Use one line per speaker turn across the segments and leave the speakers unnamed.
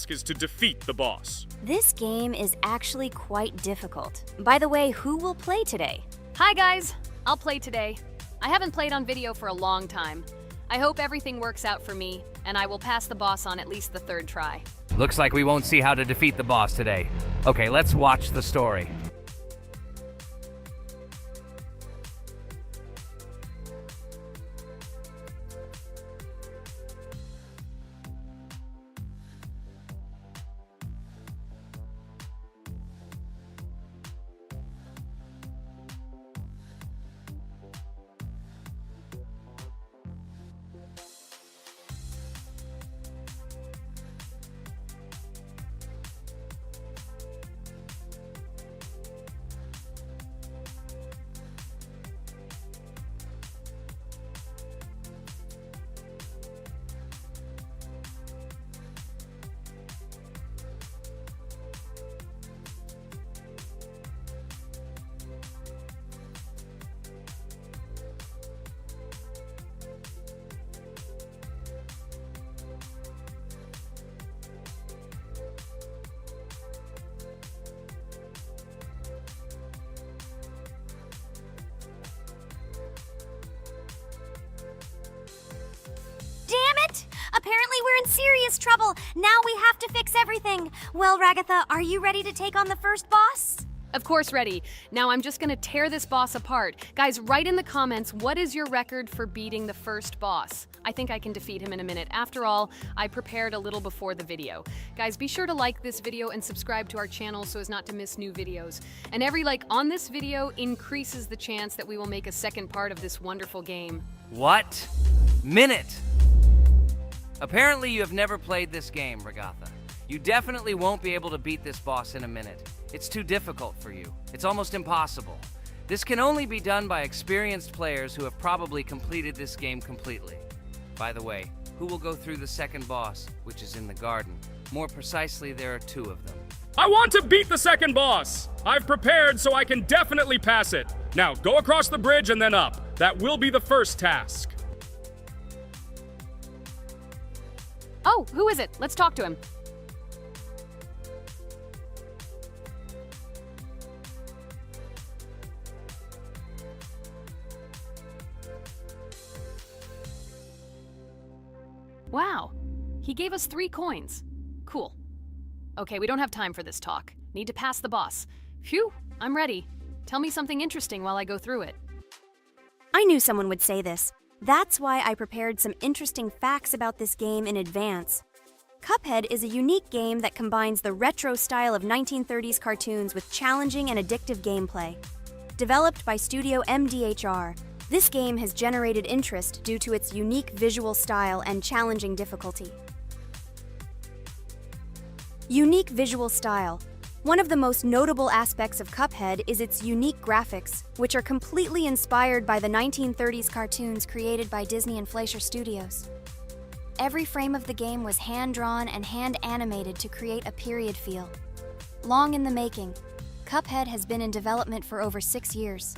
task is to defeat the boss.
This game is actually quite difficult. By the way, who will play today?
Hi guys, I'll play today. I haven't played on video for a long time. I hope everything works out for me, and I will pass the boss on at least the third try.
Looks like we won't see how to defeat the boss today. Okay, let's watch the story.
Apparently we're in serious trouble. Now we have to fix everything. Well, Ragatha, are you ready to take on the first boss?
Of course ready. Now I'm just gonna tear this boss apart. Guys, write in the comments, what is your record for beating the first boss? I think I can defeat him in a minute. After all, I prepared a little before the video. Guys, be sure to like this video and subscribe to our channel so as not to miss new videos. And every like on this video increases the chance that we will make a second part of this wonderful game.
What? Minute! Apparently you have never played this game, Ragatha. You definitely won't be able to beat this boss in a minute. It's too difficult for you. It's almost impossible. This can only be done by experienced players who have probably completed this game completely. By the way, who will go through the second boss, which is in the garden? More precisely, there are two of them.
I want to beat the second boss! I've prepared so I can definitely pass it. Now, go across the bridge and then up. That will be the first task.
Oh, who is it? Let's talk to him. Wow, he gave us 3 coins. Cool. Okay, we don't have time for this talk. Need to pass the boss. Phew, I'm ready. Tell me something interesting while I go through it.
I knew someone would say this. That's why I prepared some interesting facts about this game in advance. Cuphead is a unique game that combines the retro style of 1930s cartoons with challenging and addictive gameplay. Developed by Studio MDHR, this game has generated interest due to its unique visual style and challenging difficulty. Unique visual style. One of the most notable aspects of Cuphead is its unique graphics, which are completely inspired by the 1930s cartoons created by Disney and Fleischer Studios. Every frame of the game was hand-drawn and hand-animated to create a period feel. Long in the making, Cuphead has been in development for over 6 years.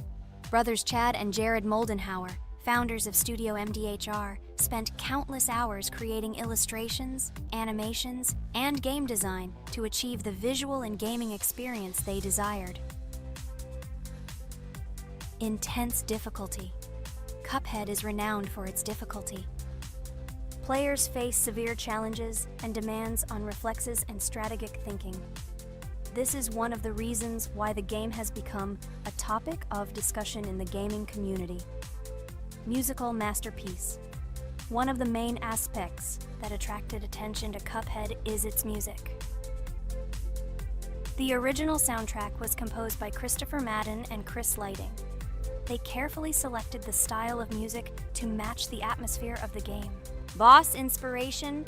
Brothers Chad and Jared Moldenhauer, founders of Studio MDHR, spent countless hours creating illustrations, animations, and game design to achieve the visual and gaming experience they desired. Intense difficulty. Cuphead is renowned for its difficulty. Players face severe challenges and demands on reflexes and strategic thinking. This is one of the reasons why the game has become a topic of discussion in the gaming community. Musical masterpiece. One of the main aspects that attracted attention to Cuphead is its music. The original soundtrack was composed by Christopher Madden and Chris Lighting. They carefully selected the style of music to match the atmosphere of the game. Boss inspiration.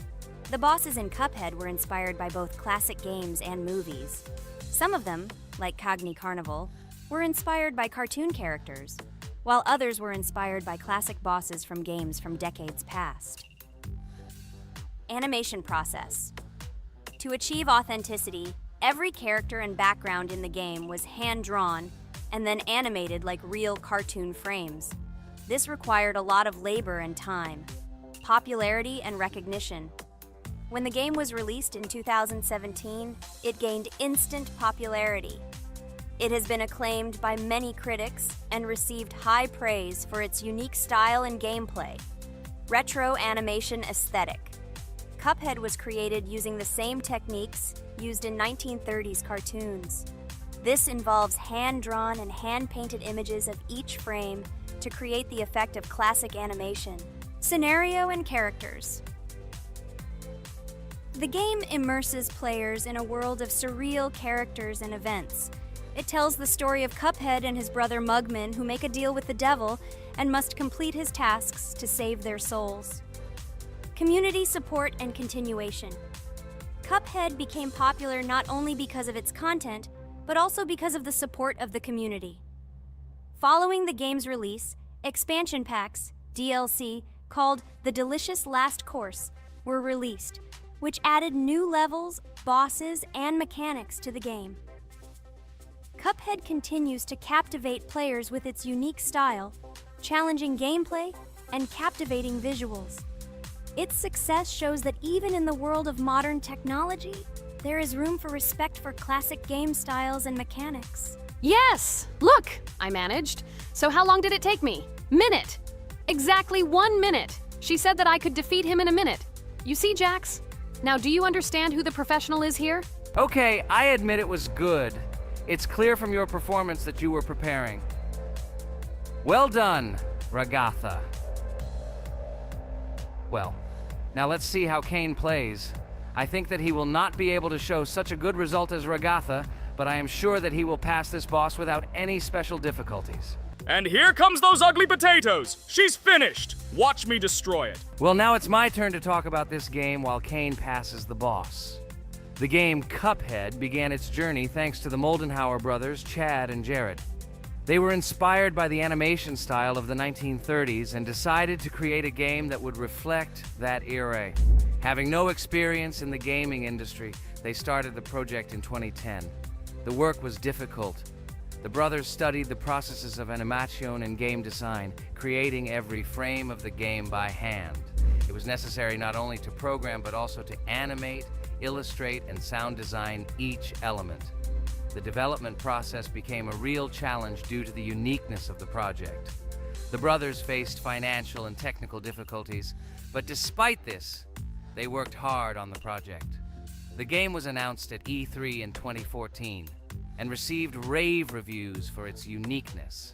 The bosses in Cuphead were inspired by both classic games and movies. Some of them, like Cogni Carnival, were inspired by cartoon characters, while others were inspired by classic bosses from games from decades past. Animation process. To achieve authenticity, every character and background in the game was hand-drawn and then animated like real cartoon frames. This required a lot of labor and time. Popularity and recognition. When the game was released in 2017, it gained instant popularity. It has been acclaimed by many critics and received high praise for its unique style and gameplay. Retro animation aesthetic. Cuphead was created using the same techniques used in 1930s cartoons. This involves hand-drawn and hand-painted images of each frame to create the effect of classic animation. Scenario and characters. The game immerses players in a world of surreal characters and events. It tells the story of Cuphead and his brother Mugman, who make a deal with the devil and must complete his tasks to save their souls. Community support and continuation. Cuphead became popular not only because of its content, but also because of the support of the community. Following the game's release, expansion packs, DLC, called The Delicious Last Course, were released, which added new levels, bosses, and mechanics to the game. Cuphead continues to captivate players with its unique style, challenging gameplay, and captivating visuals. Its success shows that even in the world of modern technology, there is room for respect for classic game styles and mechanics.
Yes! Look! I managed. So how long did it take me? Minute! Exactly 1 minute! She said that I could defeat him in a minute. You see, Jax? Now, do you understand who the professional is here?
Okay, I admit it was good. It's clear from your performance that you were preparing. Well done, Ragatha. Well, now let's see how Kane plays. I think that he will not be able to show such a good result as Ragatha, but I am sure that he will pass this boss without any special difficulties.
And here comes those ugly potatoes! She's finished! Watch me destroy it.
Well, now it's my turn to talk about this game while Kane passes the boss. The game Cuphead began its journey thanks to the Moldenhauer brothers, Chad and Jared. They were inspired by the animation style of the 1930s and decided to create a game that would reflect that era. Having no experience in the gaming industry, they started the project in 2010. The work was difficult. The brothers studied the processes of animation and game design, creating every frame of the game by hand. It was necessary not only to program but also to animate, illustrate, and sound design each element. The development process became a real challenge due to the uniqueness of the project. The brothers faced financial and technical difficulties, but despite this, they worked hard on the project. The game was announced at E3 in 2014 and received rave reviews for its uniqueness,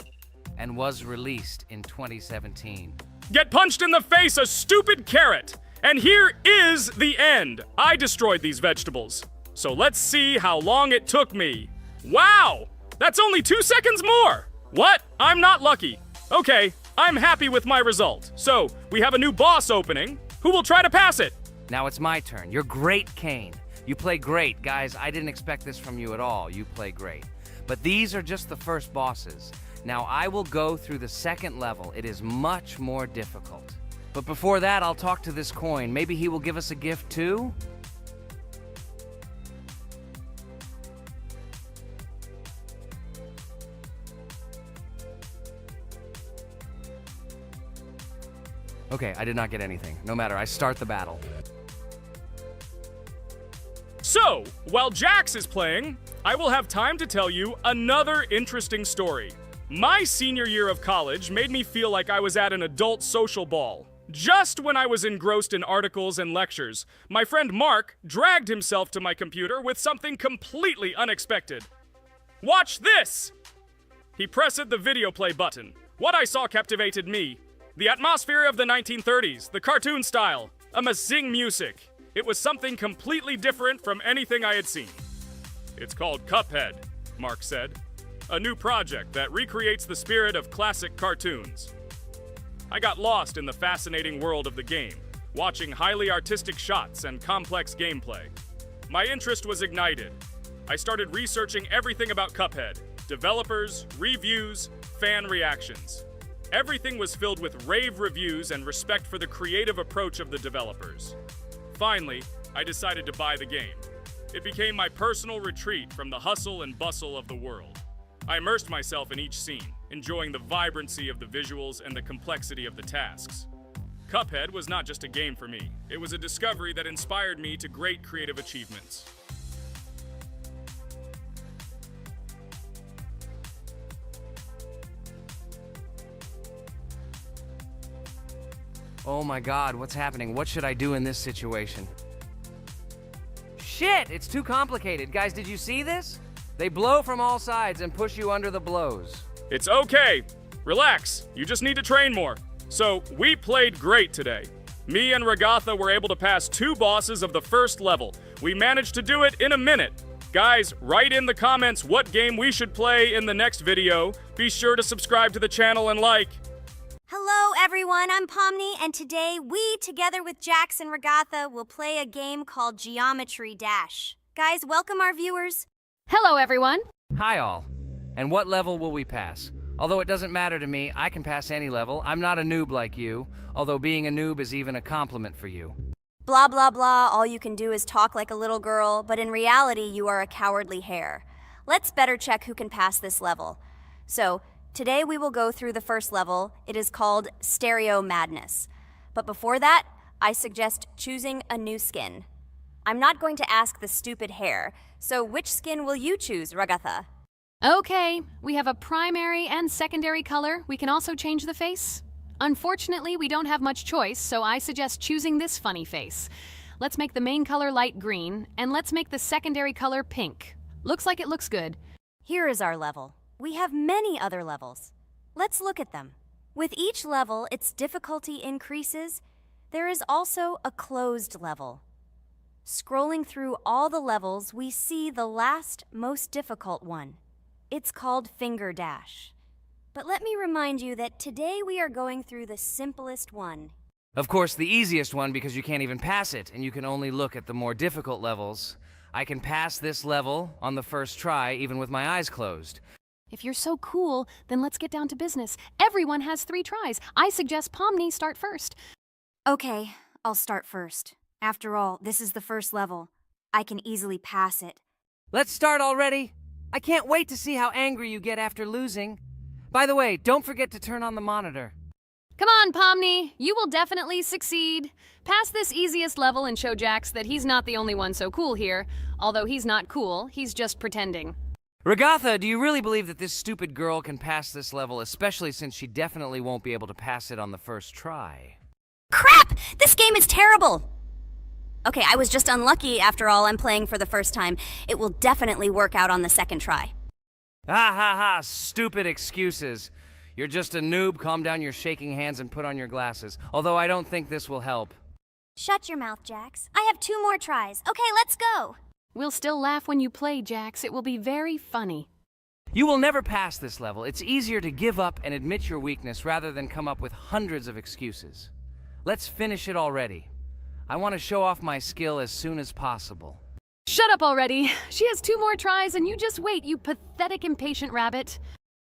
and was released in 2017.
Get punched in the face, a stupid carrot! And here is the end. I destroyed these vegetables. So let's see how long it took me. Wow! That's only 2 seconds more! What? I'm not lucky. Okay, I'm happy with my result. So, we have a new boss opening. Who will try to pass it?
Now it's my turn. You're great, Kane. You play great. Guys, I didn't expect this from you at all. You play great. But these are just the first bosses. Now I will go through the second level. It is much more difficult. But before that, I'll talk to this coin. Maybe he will give us a gift too? Okay, I did not get anything. No matter, I start the battle.
So, while Jax is playing, I will have time to tell you another interesting story. My senior year of college made me feel like I was at an adult social ball. Just when I was engrossed in articles and lectures, my friend Mark dragged himself to my computer with something completely unexpected. Watch this! He pressed the video play button. What I saw captivated me. The atmosphere of the 1930s, the cartoon style, amazing music. It was something completely different from anything I had seen. It's called Cuphead, Mark said. A new project that recreates the spirit of classic cartoons. I got lost in the fascinating world of the game, watching highly artistic shots and complex gameplay. My interest was ignited. I started researching everything about Cuphead, developers, reviews, fan reactions. Everything was filled with rave reviews and respect for the creative approach of the developers. Finally, I decided to buy the game. It became my personal retreat from the hustle and bustle of the world. I immersed myself in each scene, enjoying the vibrancy of the visuals and the complexity of the tasks. Cuphead was not just a game for me. It was a discovery that inspired me to great creative achievements.
Oh my god, what's happening? What should I do in this situation? Shit, it's too complicated. Guys, did you see this? They blow from all sides and push you under the blows.
It's okay. Relax. You just need to train more. So, we played great today. Me and Ragatha were able to pass 2 bosses of the first level. We managed to do it in a minute. Guys, write in the comments what game we should play in the next video. Be sure to subscribe to the channel and like.
Hello, everyone. I'm Pomni, and today we, together with Jax and Ragatha, will play a game called Geometry Dash. Guys, welcome our viewers.
Hello, everyone.
Hi all. And what level will we pass? Although it doesn't matter to me, I can pass any level. I'm not a noob like you, although being a noob is even a compliment for you.
Blah, blah, blah. All you can do is talk like a little girl, but in reality, you are a cowardly hare. Let's better check who can pass this level. So, today we will go through the first level. It is called Stereo Madness. But before that, I suggest choosing a new skin. I'm not going to ask the stupid hare, so which skin will you choose, Ragatha?
Okay, we have a primary and secondary color. We can also change the face. Unfortunately, we don't have much choice, so I suggest choosing this funny face. Let's make the main color light green, and let's make the secondary color pink. Looks like it looks good.
Here is our level. We have many other levels. Let's look at them. With each level, its difficulty increases. There is also a closed level. Scrolling through all the levels, we see the last, most difficult one. It's called Finger Dash. But let me remind you that today we are going through the simplest one.
Of course, the easiest one because you can't even pass it, and you can only look at the more difficult levels. I can pass this level on the first try, even with my eyes closed.
If you're so cool, then let's get down to business. Everyone has 3 tries. I suggest Pomni start first.
Okay, I'll start first. After all, this is the first level. I can easily pass it.
Let's start already! I can't wait to see how angry you get after losing. By the way, don't forget to turn on the monitor.
Come on, Pomni. You will definitely succeed. Pass this easiest level and show Jax that he's not the only one so cool here. Although he's not cool, he's just pretending.
Ragatha, do you really believe that this stupid girl can pass this level, especially since she definitely won't be able to pass it on the first try?
Crap! This game is terrible! Okay, I was just unlucky. After all, I'm playing for the first time. It will definitely work out on the second try.
Ha ha ha, stupid excuses. You're just a noob, calm down your shaking hands and put on your glasses. Although I don't think this will help.
Shut your mouth, Jax. I have 2 more tries. Okay, let's go!
We'll still laugh when you play, Jax. It will be very funny.
You will never pass this level. It's easier to give up and admit your weakness rather than come up with hundreds of excuses. Let's finish it already. I want to show off my skill as soon as possible.
Shut up already. She has 2 more tries and you just wait, you pathetic impatient rabbit.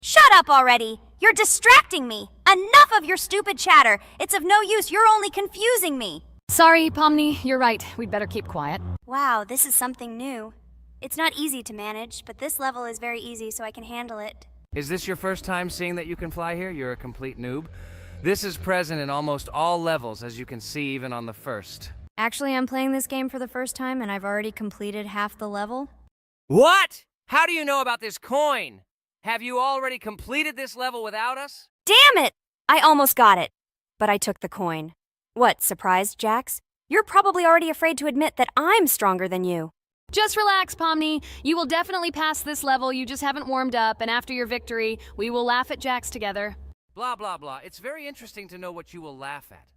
Shut up already! You're distracting me! Enough of your stupid chatter! It's of no use, you're only confusing me!
Sorry, Pomni, you're right. We'd better keep quiet.
Wow, this is something new. It's not easy to manage, but this level is very easy, so I can handle it.
Is this your first time seeing that you can fly here? You're a complete noob. This is present in almost all levels, as you can see even on the first.
Actually, I'm playing this game for the first time, and I've already completed half the level.
What? How do you know about this coin? Have you already completed this level without us?
Damn it! I almost got it, but I took the coin. What, surprised, Jax? You're probably already afraid to admit that I'm stronger than you.
Just relax, Pomni. You will definitely pass this level, you just haven't warmed up, and after your victory, we will laugh at Jax together.
Blah, blah, blah. It's very interesting to know what you will laugh at.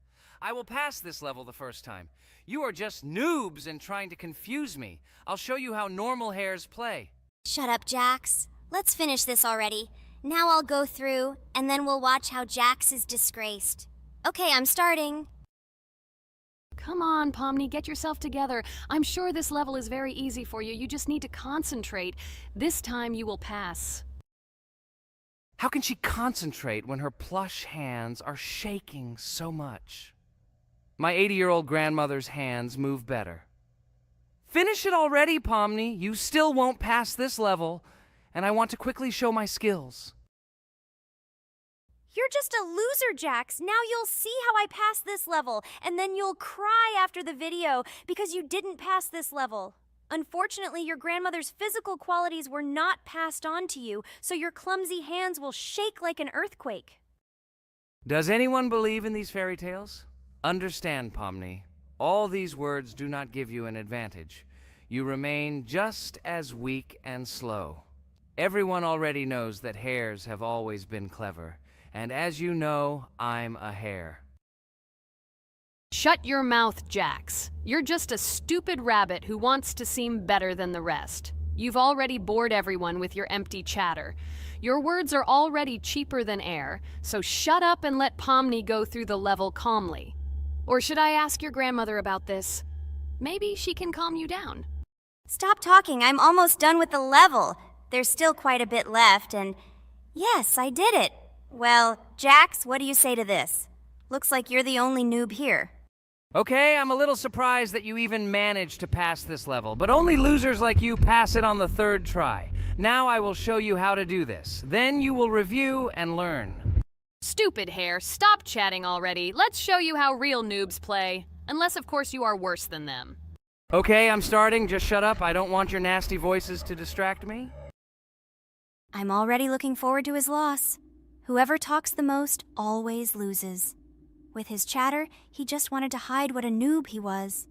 I will pass this level the first time. You are just noobs and trying to confuse me. I'll show you how normal hares play.
Shut up, Jax. Let's finish this already. Now I'll go through, and then we'll watch how Jax is disgraced. Okay, I'm starting.
Come on, Pomni, get yourself together. I'm sure this level is very easy for you. You just need to concentrate. This time you will pass.
How can she concentrate when her plush hands are shaking so much? My 80-year-old grandmother's hands move better. Finish it already, Pomni. You still won't pass this level, and I want to quickly show my skills.
You're just a loser, Jax. Now you'll see how I passed this level, and then you'll cry after the video because you didn't pass this level. Unfortunately, your grandmother's physical qualities were not passed on to you, so your clumsy hands will shake like an earthquake.
Does anyone believe in these fairy tales? Understand, Pomni. All these words do not give you an advantage. You remain just as weak and slow. Everyone already knows that hares have always been clever. And as you know, I'm a hare.
Shut your mouth, Jax. You're just a stupid rabbit who wants to seem better than the rest. You've already bored everyone with your empty chatter. Your words are already cheaper than air, so shut up and let Pomni go through the level calmly. Or should I ask your grandmother about this? Maybe she can calm you down.
Stop talking, I'm almost done with the level. There's still quite a bit left, and yes, I did it. Well, Jax, what do you say to this? Looks like you're the only noob here.
Okay, I'm a little surprised that you even managed to pass this level, but only losers like you pass it on the third try. Now I will show you how to do this. Then you will review and learn.
Stupid hare, stop chatting already. Let's show you how real noobs play. Unless, of course, you are worse than them.
Okay, I'm starting. Just shut up. I don't want your nasty voices to distract me.
I'm already looking forward to his loss. Whoever talks the most always loses. With his chatter, he just wanted to hide what a noob he was.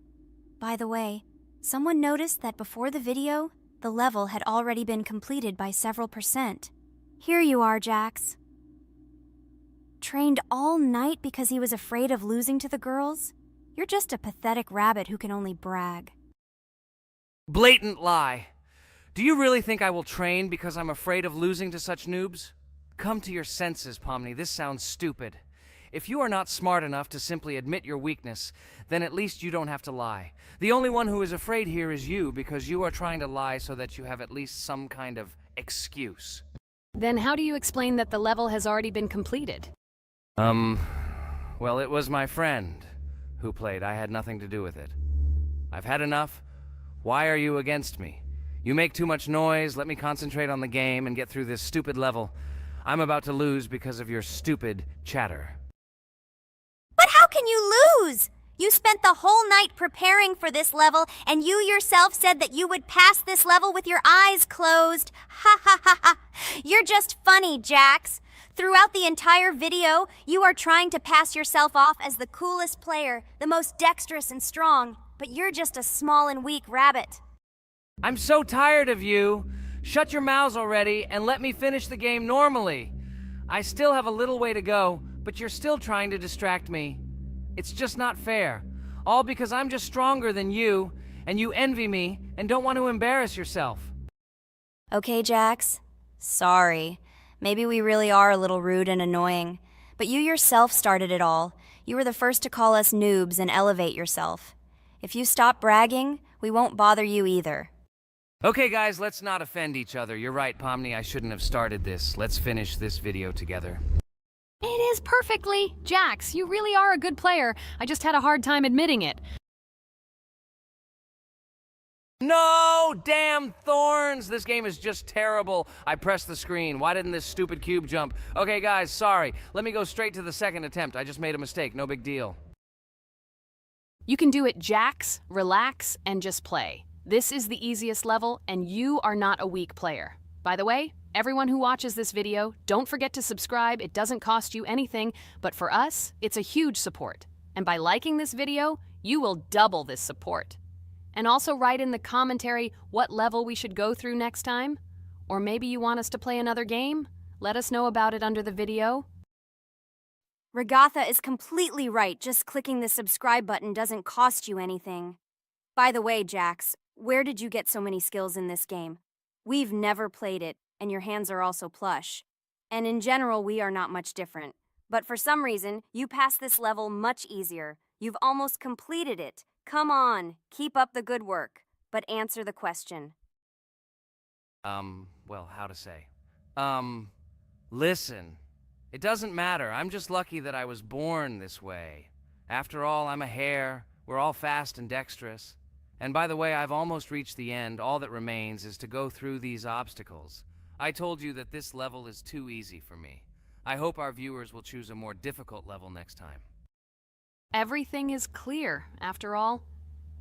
By the way, someone noticed that before the video, the level had already been completed by several %. Here you are, Jax. Trained all night because he was afraid of losing to the girls? You're just a pathetic rabbit who can only brag.
Blatant lie. Do you really think I will train because I'm afraid of losing to such noobs? Come to your senses, Pomni. This sounds stupid. If you are not smart enough to simply admit your weakness, then at least you don't have to lie. The only one who is afraid here is you, because you are trying to lie so that you have at least some kind of excuse.
Then how do you explain that the level has already been completed?
Well, it was my friend who played. I had nothing to do with it. I've had enough. Why are you against me? You make too much noise. Let me concentrate on the game and get through this stupid level. I'm about to lose because of your stupid chatter.
But how can you lose? You spent the whole night preparing for this level, and you yourself said that you would pass this level with your eyes closed. Ha ha ha ha. You're just funny, Jax. Throughout the entire video, you are trying to pass yourself off as the coolest player, the most dexterous and strong, but you're just a small and weak rabbit.
I'm so tired of you. Shut your mouths already and let me finish the game normally. I still have a little way to go, but you're still trying to distract me. It's just not fair. All because I'm just stronger than you, and you envy me and don't want to embarrass yourself.
Okay, Jax. Sorry. Maybe we really are a little rude and annoying. But you yourself started it all. You were the first to call us noobs and elevate yourself. If you stop bragging, we won't bother you either.
Okay, guys, let's not offend each other. You're right, Pomni, I shouldn't have started this. Let's finish this video together.
It is perfectly. Jax, you really are a good player. I just had a hard time admitting it.
No! Damn thorns! This game is just terrible. I pressed the screen. Why didn't this stupid cube jump? Okay, guys, sorry. Let me go straight to the second attempt. I just made a mistake. No big deal.
You can do it, Jax, relax, and just play. This is the easiest level, and you are not a weak player. By the way, everyone who watches this video, don't forget to subscribe. It doesn't cost you anything, but for us, it's a huge support. And by liking this video, you will double this support. And also write in the commentary what level we should go through next time. Or maybe you want us to play another game? Let us know about it under the video.
Regatha is completely right. Just clicking the subscribe button doesn't cost you anything. By the way, Jax, where did you get so many skills in this game? We've never played it, and your hands are also plush. And in general, we are not much different. But for some reason, you passed this level much easier. You've almost completed it. Come on, keep up the good work, but answer the question.
Well, how to say? Listen. It doesn't matter. I'm just lucky that I was born this way. After all, I'm a hare. We're all fast and dexterous. And by the way, I've almost reached the end. All that remains is to go through these obstacles. I told you that this level is too easy for me. I hope our viewers will choose a more difficult level next time.
Everything is clear, after all.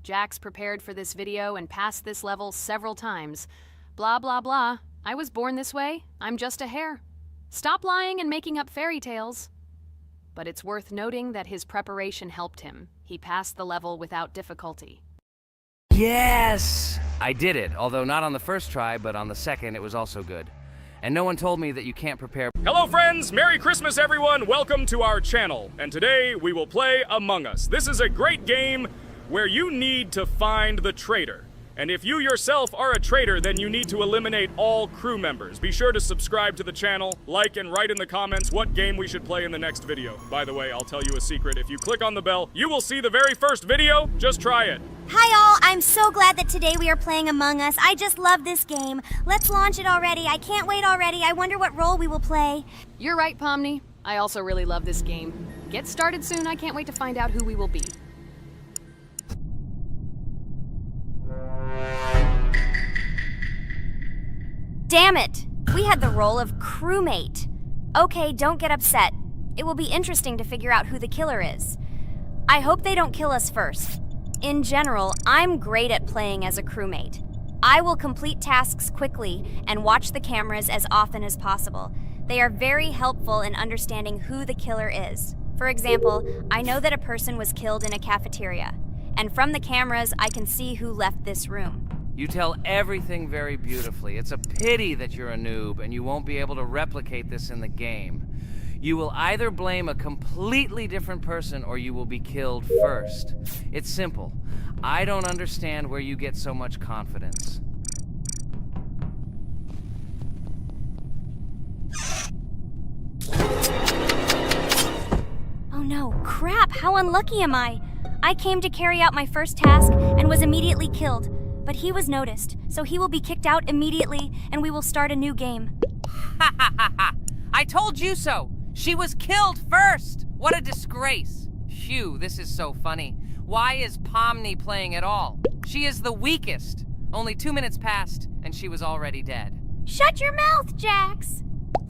Jax prepared for this video and passed this level several times. Blah, blah, blah. I was born this way. I'm just a hare. Stop lying and making up fairy tales. But it's worth noting that his preparation helped him. He passed the level without difficulty.
Yes! I did it, although not on the first try, but on the second it was also good. And no one told me that you can't prepare.
Hello friends, Merry Christmas everyone, welcome to our channel. And today we will play Among Us. This is a great game where you need to find the traitor. And if you yourself are a traitor, then you need to eliminate all crew members. Be sure to subscribe to the channel, like and write in the comments what game we should play in the next video. By the way, I'll tell you a secret. If you click on the bell, you will see the very first video. Just try it.
Hi all, I'm so glad that today we are playing Among Us. I just love this game. Let's launch it already. I can't wait already. I wonder what role we will play.
You're right, Pomni. I also really love this game. Get started soon. I can't wait to find out who we will be.
Damn it! We had the role of crewmate. Okay, don't get upset. It will be interesting to figure out who the killer is. I hope they don't kill us first. In general, I'm great at playing as a crewmate. I will complete tasks quickly and watch the cameras as often as possible. They are very helpful in understanding who the killer is. For example, I know that a person was killed in a cafeteria, and from the cameras, I can see who left this room.
You tell everything very beautifully. It's a pity that you're a noob and you won't be able to replicate this in the game. You will either blame a completely different person or you will be killed first. It's simple. I don't understand where you get so much confidence.
Oh no, crap, how unlucky am I? I came to carry out my first task and was immediately killed. But he was noticed, so he will be kicked out immediately, and we will start a new game.
Ha ha ha ha! I told you so! She was killed first! What a disgrace! Phew, this is so funny. Why is Pomni playing at all? She is the weakest. Only 2 minutes passed, and she was already dead.
Shut your mouth, Jax!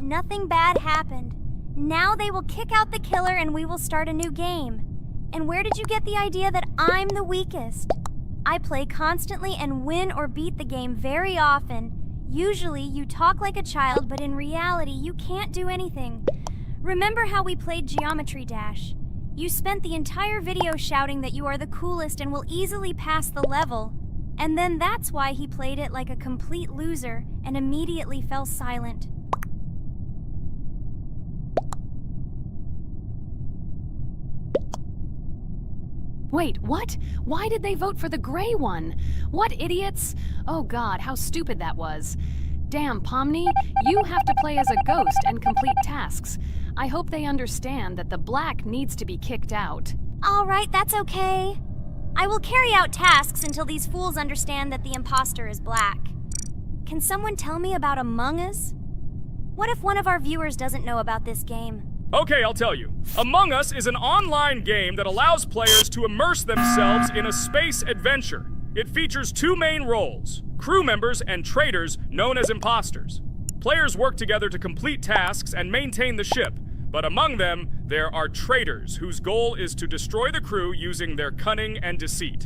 Nothing bad happened. Now they will kick out the killer and we will start a new game. And where did you get the idea that I'm the weakest? I play constantly and win or beat the game very often. Usually you talk like a child, but in reality you can't do anything. Remember how we played Geometry Dash? You spent the entire video shouting that you are the coolest and will easily pass the level. And then that's why he played it like a complete loser and immediately fell silent.
Wait, what? Why did they vote for the gray one? What idiots? Oh god, how stupid that was. Damn, Pomni, you have to play as a ghost and complete tasks. I hope they understand that the black needs to be kicked out.
All right, that's okay. I will carry out tasks until these fools understand that the imposter is black. Can someone tell me about Among Us? What if one of our viewers doesn't know about this game?
Okay, I'll tell you. Among Us is an online game that allows players to immerse themselves in a space adventure. It features 2 main roles, crew members and traitors known as imposters. Players work together to complete tasks and maintain the ship, but among them, there are traitors whose goal is to destroy the crew using their cunning and deceit.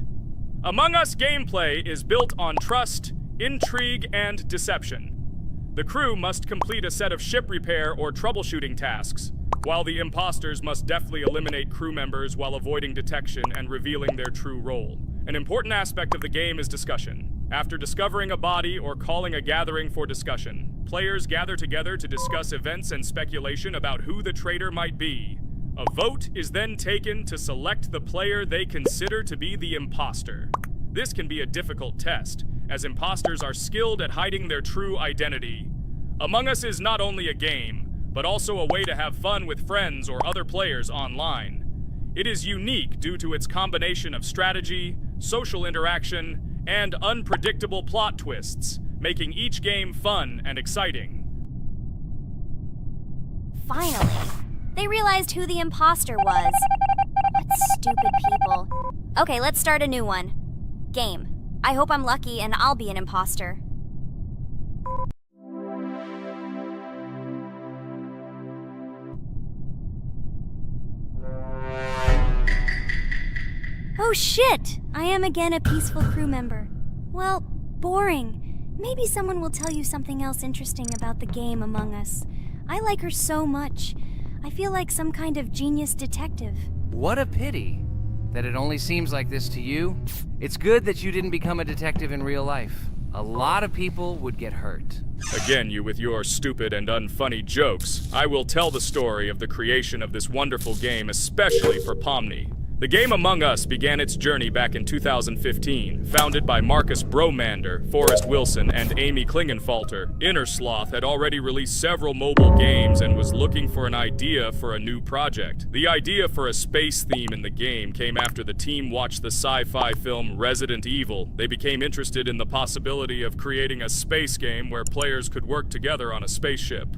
Among Us gameplay is built on trust, intrigue, and deception. The crew must complete a set of ship repair or troubleshooting tasks, while the imposters must deftly eliminate crew members while avoiding detection and revealing their true role. An important aspect of the game is discussion. After discovering a body or calling a gathering for discussion, players gather together to discuss events and speculation about who the traitor might be. A vote is then taken to select the player they consider to be the imposter. This can be a difficult test, as imposters are skilled at hiding their true identity. Among Us is not only a game, but also a way to have fun with friends or other players online. It is unique due to its combination of strategy, social interaction, and unpredictable plot twists, making each game fun and exciting.
Finally, they realized who the imposter was. What stupid people. Okay, let's start a new one. Game. I hope I'm lucky and I'll be an imposter. Oh shit! I am again a peaceful crew member. Well, boring. Maybe someone will tell you something else interesting about the game Among Us. I like her so much. I feel like some kind of genius detective.
What a pity that it only seems like this to you. It's good that you didn't become a detective in real life. A lot of people would get hurt.
Again, you with your stupid and unfunny jokes. I will tell the story of the creation of this wonderful game, especially for Pomni. The game Among Us began its journey back in 2015. Founded by Marcus Bromander, Forrest Wilson, and Amy Klingenfalter, Innersloth had already released several mobile games and was looking for an idea for a new project. The idea for a space theme in the game came after the team watched the sci-fi film Resident Evil. They became interested in the possibility of creating a space game where players could work together on a spaceship.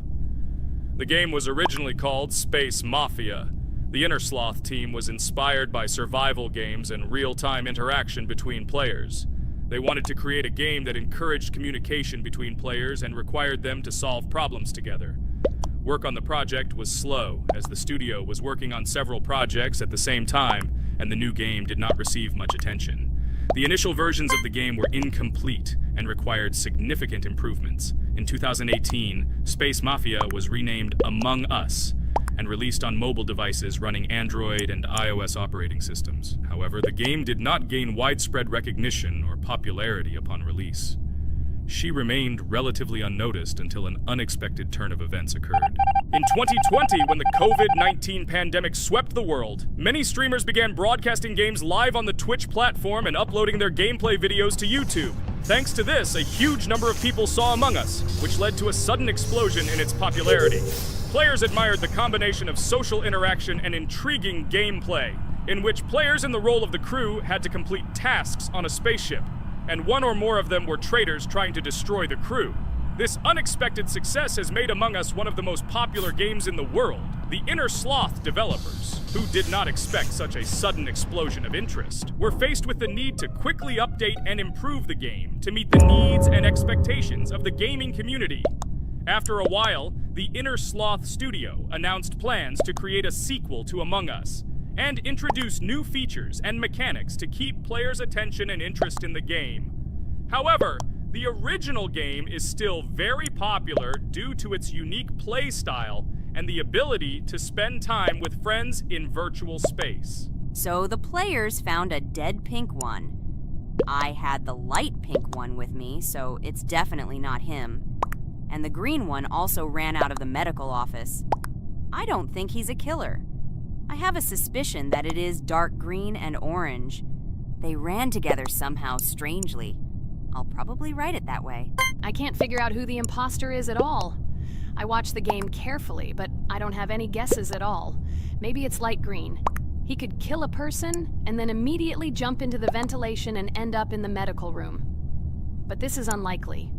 The game was originally called Space Mafia. The Innersloth team was inspired by survival games and real-time interaction between players. They wanted to create a game that encouraged communication between players and required them to solve problems together. Work on the project was slow, as the studio was working on several projects at the same time, and the new game did not receive much attention. The initial versions of the game were incomplete and required significant improvements. In 2018, Space Mafia was renamed Among Us, and released on mobile devices running Android and iOS operating systems. However, the game did not gain widespread recognition or popularity upon release. She remained relatively unnoticed until an unexpected turn of events occurred. In 2020, when the COVID-19 pandemic swept the world, many streamers began broadcasting games live on the Twitch platform and uploading their gameplay videos to YouTube. Thanks to this, a huge number of people saw Among Us, which led to a sudden explosion in its popularity. Players admired the combination of social interaction and intriguing gameplay, in which players in the role of the crew had to complete tasks on a spaceship, and one or more of them were traitors trying to destroy the crew. This unexpected success has made Among Us one of the most popular games in the world. The Innersloth developers, who did not expect such a sudden explosion of interest, were faced with the need to quickly update and improve the game to meet the needs and expectations of the gaming community. After a while, the Innersloth studio announced plans to create a sequel to Among Us and introduce new features and mechanics to keep players' attention and interest in the game. However, the original game is still very popular due to its unique play style and the ability to spend time with friends in virtual space.
So the players found a dead pink one. I had the light pink one with me, so it's definitely not him. And the green one also ran out of the medical office. I don't think he's a killer. I have a suspicion that it is dark green and orange. They ran together somehow strangely. I'll probably write it that way.
I can't figure out who the imposter is at all. I watched the game carefully, but I don't have any guesses at all. Maybe it's light green. He could kill a person and then immediately jump into the ventilation and end up in the medical room. But this is unlikely.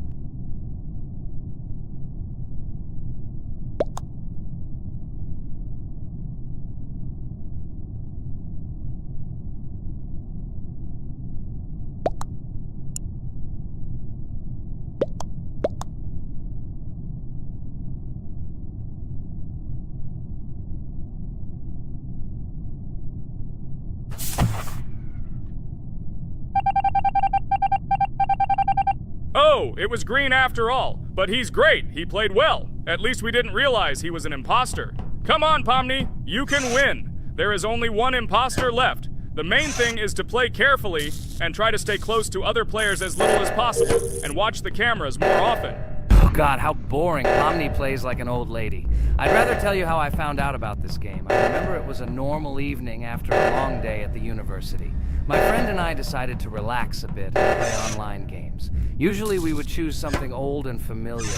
Oh, it was green after all. But he's great. He played well. At least we didn't realize he was an imposter. Come on, Pomni. You can win. There is only one imposter left. The main thing is to play carefully and try to stay close to other players as little as possible and watch the cameras more often.
Oh God, how boring. Pomni plays like an old lady. I'd rather tell you how I found out about this game. I remember it was a normal evening after a long day at the university. My friend and I decided to relax a bit and play online games. Usually we would choose something old and familiar,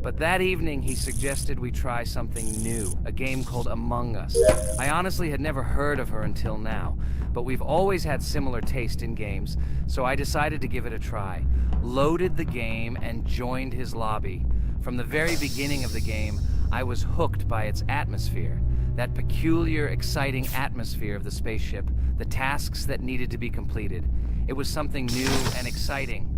but that evening he suggested we try something new, a game called Among Us. I honestly had never heard of her until now, but we've always had similar taste in games, so I decided to give it a try. Loaded the game and joined his lobby. From the very beginning of the game, I was hooked by its atmosphere. That peculiar, exciting atmosphere of the spaceship, the tasks that needed to be completed. It was something new and exciting.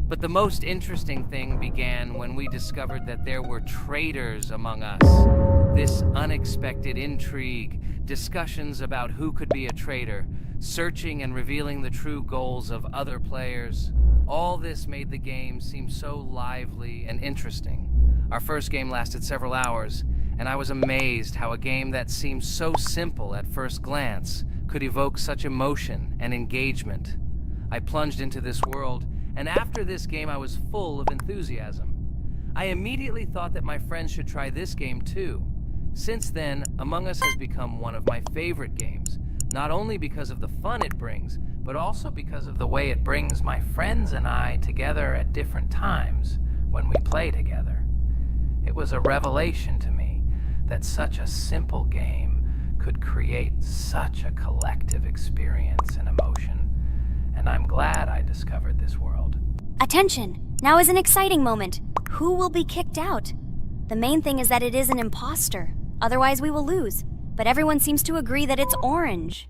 But the most interesting thing began when we discovered that there were traitors among us. This unexpected intrigue, discussions about who could be a traitor, searching and revealing the true goals of other players. All this made the game seem so lively and interesting. Our first game lasted several hours, and I was amazed how a game that seemed so simple at first glance could evoke such emotion and engagement. I plunged into this world, and after this game I was full of enthusiasm. I immediately thought that my friends should try this game too. Since then, Among Us has become one of my favorite games, not only because of the fun it brings, but also because of the way it brings my friends and I together at different times when we play together. It was a revelation to me that such a simple game could create such a collective experience and emotion, and I'm glad I discovered this world.
Attention! Now is an exciting moment. Who will be kicked out? The main thing is that it is an imposter. Otherwise, we will lose. But everyone seems to agree that it's orange.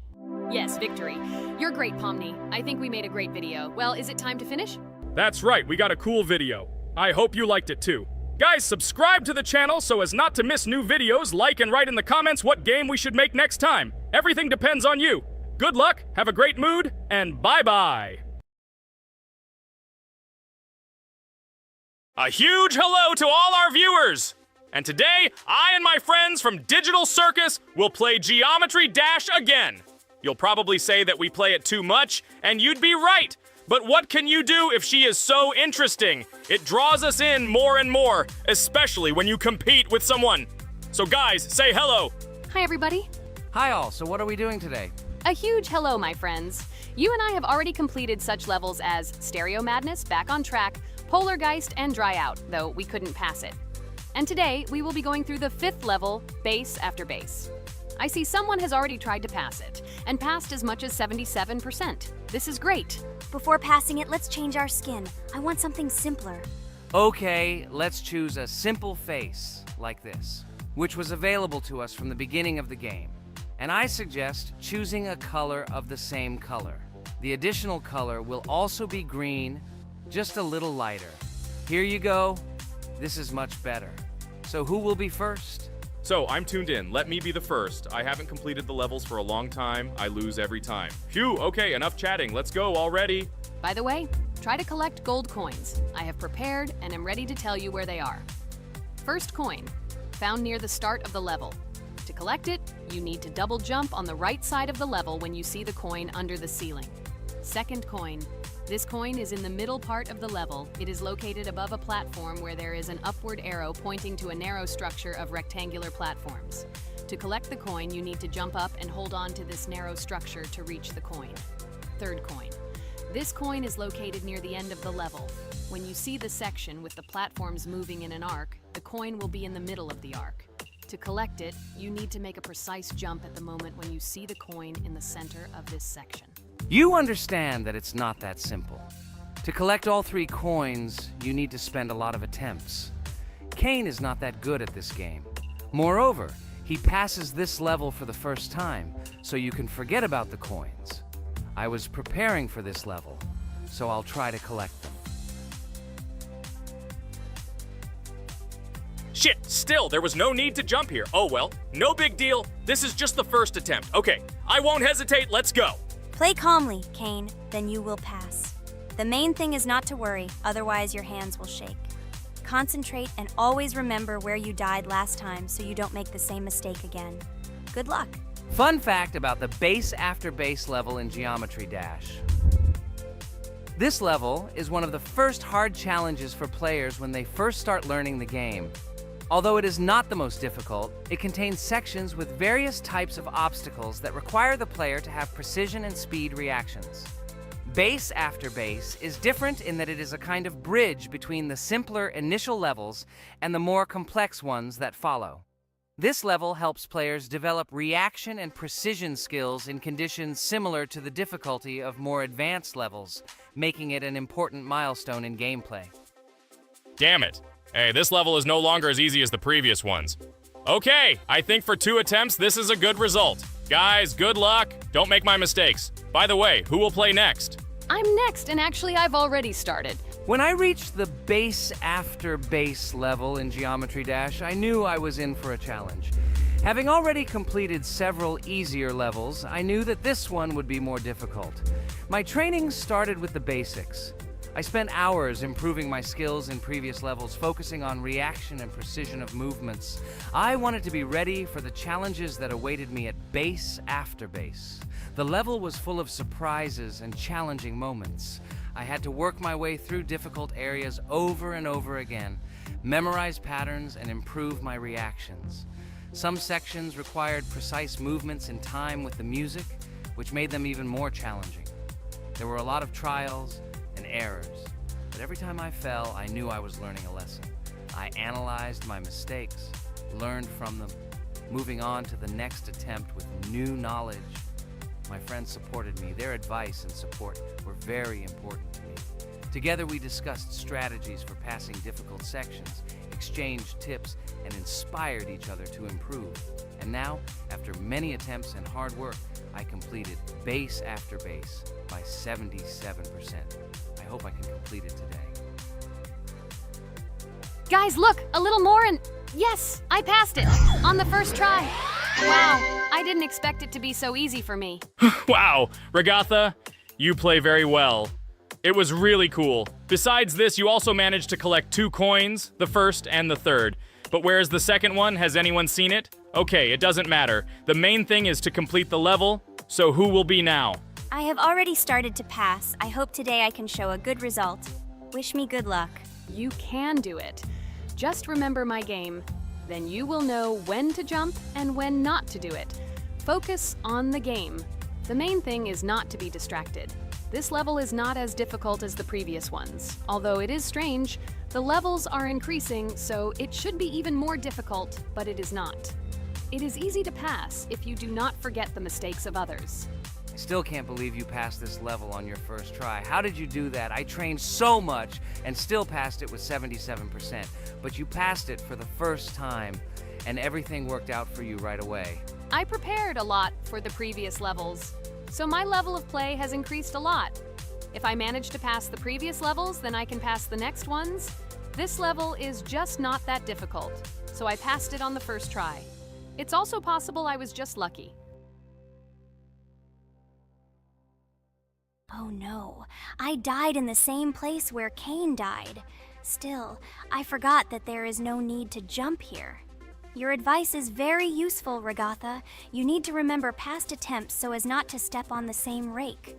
Yes, victory. You're great, Pomni. I think we made a great video. Well, is it time to finish?
That's right, we got a cool video. I hope you liked it too. Guys, subscribe to the channel so as not to miss new videos, like and write in the comments what game we should make next time. Everything depends on you. Good luck, have a great mood, and bye-bye. A huge hello to all our viewers! And today, I and my friends from Digital Circus will play Geometry Dash again. You'll probably say that we play it too much, and you'd be right. But what can you do if she is so interesting? It draws us in more and more, especially when you compete with someone. So guys, say hello.
Hi, everybody.
Hi all, so what are we doing today?
A huge hello, my friends. You and I have already completed such levels as Stereo Madness, Back on Track, Polargeist, and Dry Out, though we couldn't pass it. And today, we will be going through the 5th level, Base After Base. I see someone has already tried to pass it, and passed as much as 77%. This is great.
Before passing it, let's change our skin. I want something simpler.
Okay, let's choose a simple face, like this, which was available to us from the beginning of the game. And I suggest choosing a color of the same color. The additional color will also be green, just a little lighter. Here you go. This is much better. So who will be first?
So, I'm tuned in. Let me be the first. I haven't completed the levels for a long time. I lose every time. Phew, okay, enough chatting. Let's go already.
By the way, try to collect gold coins. I have prepared and am ready to tell you where they are. First coin, found near the start of the level. To collect it, you need to double jump on the right side of the level when you see the coin under the ceiling. Second coin. This coin is in the middle part of the level. It is located above a platform where there is an upward arrow pointing to a narrow structure of rectangular platforms. To collect the coin, you need to jump up and hold on to this narrow structure to reach the coin. Third coin. This coin is located near the end of the level. When you see the section with the platforms moving in an arc, the coin will be in the middle of the arc. To collect it, you need to make a precise jump at the moment when you see the coin in the center of this section.
You understand that it's not that simple. To collect all 3 coins, you need to spend a lot of attempts. Kane is not that good at this game. Moreover, he passes this level for the first time, so you can forget about the coins. I was preparing for this level, so I'll try to collect them.
Shit, still, there was no need to jump here. Oh well, no big deal. This is just the first attempt. Okay, I won't hesitate, let's go.
Play calmly, Kane, then you will pass. The main thing is not to worry, otherwise your hands will shake. Concentrate and always remember where you died last time so you don't make the same mistake again. Good luck.
Fun fact about the Base After Base level in Geometry Dash. This level is one of the first hard challenges for players when they first start learning the game. Although it is not the most difficult, it contains sections with various types of obstacles that require the player to have precision and speed reactions. Base After Base is different in that it is a kind of bridge between the simpler initial levels and the more complex ones that follow. This level helps players develop reaction and precision skills in conditions similar to the difficulty of more advanced levels, making it an important milestone in gameplay.
Damn it. Hey, this level is no longer as easy as the previous ones. Okay, I think for 2 attempts, this is a good result. Guys, good luck. Don't make my mistakes. By the way, who will play next?
I'm next, and actually I've already started.
When I reached the Base After Base level in Geometry Dash, I knew I was in for a challenge. Having already completed several easier levels, I knew that this one would be more difficult. My training started with the basics. I spent hours improving my skills in previous levels, focusing on reaction and precision of movements. I wanted to be ready for the challenges that awaited me at base after base. The level was full of surprises and challenging moments. I had to work my way through difficult areas over and over again, memorize patterns, and improve my reactions. Some sections required precise movements in time with the music, which made them even more challenging. There were a lot of trials and errors, but every time I fell, I knew I was learning a lesson. I analyzed my mistakes, learned from them, moving on to the next attempt with new knowledge. My friends supported me. Their advice and support were very important to me. Together we discussed strategies for passing difficult sections, exchanged tips, and inspired each other to improve. And now, after many attempts and hard work, I completed base after base by 77%. I hope I can complete it today.
Guys, look, a little more and yes, I passed it on the first try. Wow, I didn't expect it to be so easy for me.
Wow, Regatha, you play very well. It was really cool. Besides this, you also managed to collect 2 coins, the first and the third. But where's the second one? Has anyone seen it? Okay, it doesn't matter. The main thing is to complete the level, so who will be now?
I have already started to pass. I hope today I can show a good result. Wish me good luck.
You can do it. Just remember my game. Then you will know when to jump and when not to do it. Focus on the game. The main thing is not to be distracted. This level is not as difficult as the previous ones. Although it is strange, the levels are increasing, so it should be even more difficult, but it is not. It is easy to pass if you do not forget the mistakes of others.
I still can't believe you passed this level on your first try. How did you do that? I trained so much and still passed it with 77%. But you passed it for the first time, and everything worked out for you right away.
I prepared a lot for the previous levels, so my level of play has increased a lot. If I manage to pass the previous levels, then I can pass the next ones. This level is just not that difficult, so I passed it on the first try. It's also possible I was just lucky.
Oh no, I died in the same place where Cain died. Still, I forgot that there is no need to jump here. Your advice is very useful, Regatha. You need to remember past attempts so as not to step on the same rake.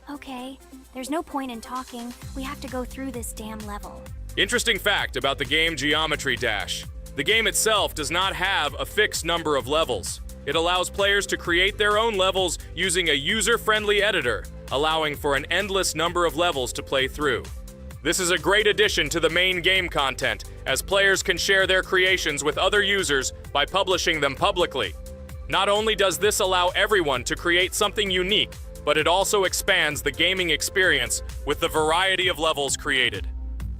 Okay, there's no point in talking. We have to go through this damn level.
Interesting fact about the game Geometry Dash. The game itself does not have a fixed number of levels. It allows players to create their own levels using a user-friendly editor, allowing for an endless number of levels to play through. This is a great addition to the main game content, as players can share their creations with other users by publishing them publicly. Not only does this allow everyone to create something unique, but it also expands the gaming experience with the variety of levels created.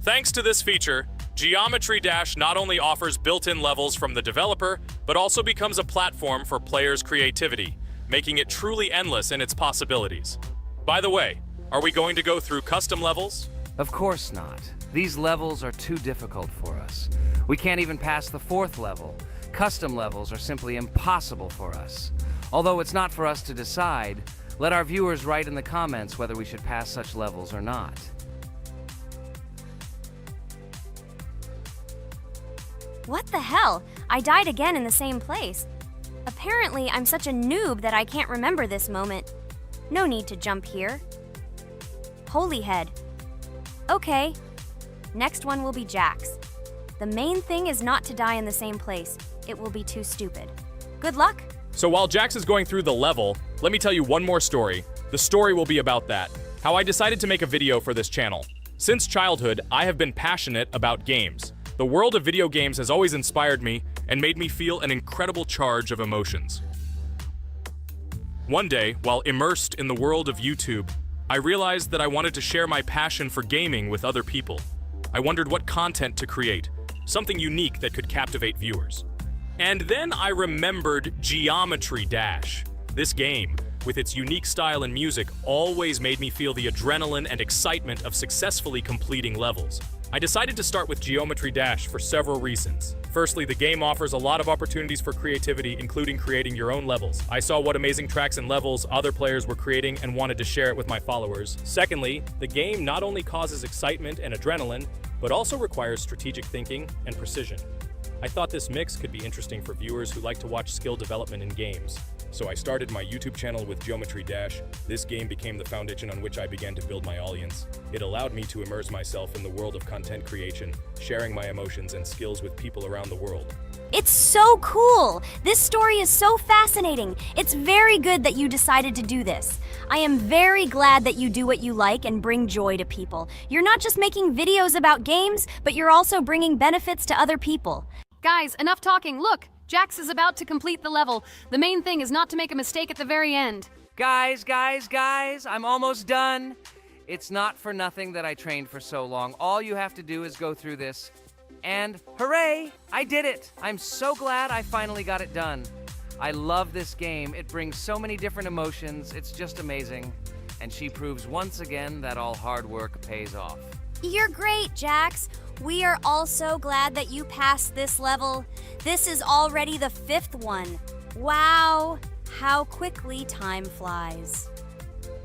Thanks to this feature, Geometry Dash not only offers built-in levels from the developer, but also becomes a platform for players' creativity, making it truly endless in its possibilities. By the way, are we going to go through custom levels?
Of course not. These levels are too difficult for us. We can't even pass the 4th level. Custom levels are simply impossible for us. Although it's not for us to decide, let our viewers write in the comments whether we should pass such levels or not.
What the hell? I died again in the same place. Apparently, I'm such a noob that I can't remember this moment. No need to jump here. Holy head. Okay. Next one will be Jax. The main thing is not to die in the same place. It will be too stupid. Good luck.
So while Jax is going through the level, let me tell you one more story. The story will be about that. How I decided to make a video for this channel. Since childhood, I have been passionate about games. The world of video games has always inspired me and made me feel an incredible charge of emotions. One day, while immersed in the world of YouTube, I realized that I wanted to share my passion for gaming with other people. I wondered what content to create, something unique that could captivate viewers. And then I remembered Geometry Dash. This game, with its unique style and music, always made me feel the adrenaline and excitement of successfully completing levels. I decided to start with Geometry Dash for several reasons. Firstly, the game offers a lot of opportunities for creativity, including creating your own levels. I saw what amazing tracks and levels other players were creating and wanted to share it with my followers. Secondly, the game not only causes excitement and adrenaline, but also requires strategic thinking and precision. I thought this mix could be interesting for viewers who like to watch skill development in games. So I started my YouTube channel with Geometry Dash. This game became the foundation on which I began to build my audience. It allowed me to immerse myself in the world of content creation, sharing my emotions and skills with people around the world.
It's so cool! This story is so fascinating. It's very good that you decided to do this. I am very glad that you do what you like and bring joy to people. You're not just making videos about games, but you're also bringing benefits to other people.
Guys, enough talking. Look, Jax is about to complete the level. The main thing is not to make a mistake at the very end.
Guys, I'm almost done. It's not for nothing that I trained for so long. All you have to do is go through this. And hooray, I did it. I'm so glad I finally got it done. I love this game. It brings so many different emotions. It's just amazing. And she proves once again that all hard work pays off.
You're great, Jax. We are all so glad that you passed this level. This is already the 5th one. Wow, how quickly time flies.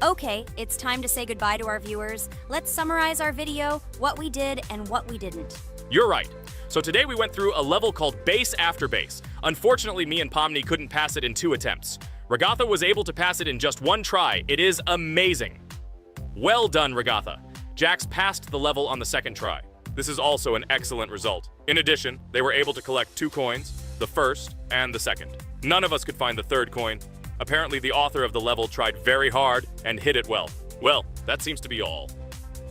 Okay, it's time to say goodbye to our viewers. Let's summarize our video, what we did and what we didn't.
You're right. So today we went through a level called Base After Base. Unfortunately, me and Pomni couldn't pass it in 2 attempts. Regatha was able to pass it in just 1 try. It is amazing. Well done, Regatha. Jax passed the level on the 2nd try. This is also an excellent result. In addition, they were able to collect 2 coins, the 1st and the 2nd. None of us could find the 3rd coin. Apparently, the author of the level tried very hard and hit it well. Well, that seems to be all.